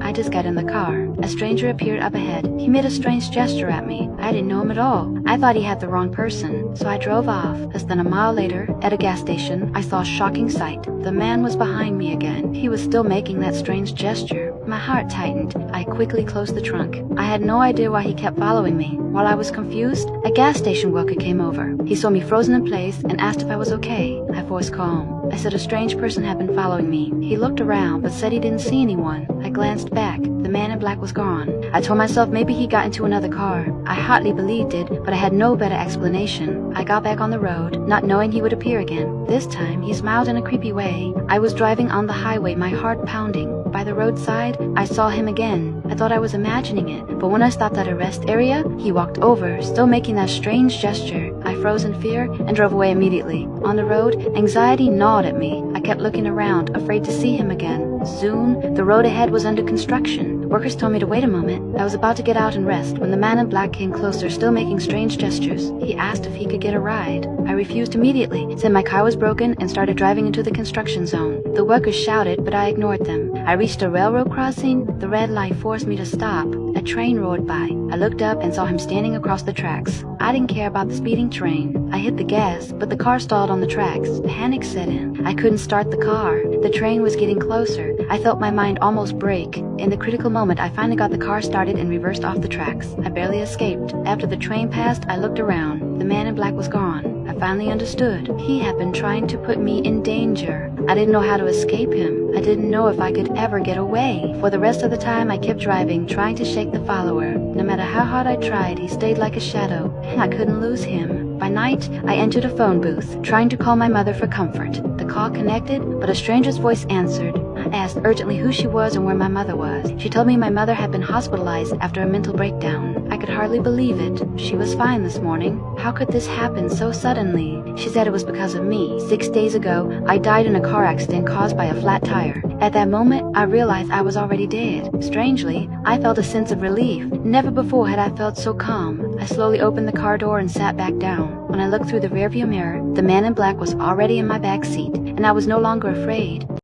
I just got in the car. A stranger appeared up ahead. He made a strange gesture at me. I didn't know him at all. I thought he had the wrong person, so I drove off. Less than a mile later, at a gas station, I saw a shocking sight. The man was behind me again. He was still making that strange gesture. My heart tightened. I quickly closed the trunk. I had no idea why he kept following me. While I was confused, a gas station worker came over. He saw me frozen in place and asked if I was okay. I voiced calm. I said a strange person had been following me. He looked around but said he didn't see anyone. I glanced back. The man in black was gone. I told myself maybe he got into another car. I hotly believed it, but I had no better explanation. I got back on the road, not knowing he would appear again. This time, he smiled in a creepy way. I was driving on the highway, my heart pounding. By the roadside, I saw him again. I thought I was imagining it, but when I stopped at a rest area, he walked over, still making that strange gesture. I froze in fear and drove away immediately. On the road, anxiety gnawed at me. I kept looking around, afraid to see him again. Soon, the road ahead was under construction. Workers told me to wait a moment. I was about to get out and rest when the man in black came closer, still making strange gestures. He asked if he could get a ride. I refused immediately, said my car was broken, and started driving into the construction zone. The workers shouted, but I ignored them. I reached a railroad crossing. The red light forced me to stop. A train roared by. I looked up and saw him standing across the tracks. I didn't care about the speeding train. I hit the gas, but the car stalled on the tracks. Panic set in. I couldn't start the car. The train was getting closer. I felt my mind almost break. In the critical moment, I finally got the car started and reversed off the tracks. I barely escaped. After the train passed, I looked around. The man in black was gone. I finally understood. He had been trying to put me in danger. I didn't know how to escape him. I didn't know if I could ever get away. For the rest of the time, I kept driving, trying to shake the follower. No matter how hard I tried, he stayed like a shadow. I couldn't lose him. By night, I entered a phone booth, trying to call my mother for comfort. The call connected, but a stranger's voice answered. I asked urgently who she was and where my mother was. She told me my mother had been hospitalized after a mental breakdown. I could hardly believe it. She was fine this morning. How could this happen so suddenly? She said it was because of me. 6 days ago, I died in a car accident caused by a flat tire. At that moment, I realized I was already dead. Strangely, I felt a sense of relief. Never before had I felt so calm. I slowly opened the car door and sat back down. When I looked through the rearview mirror, the man in black was already in my back seat, and I was no longer afraid.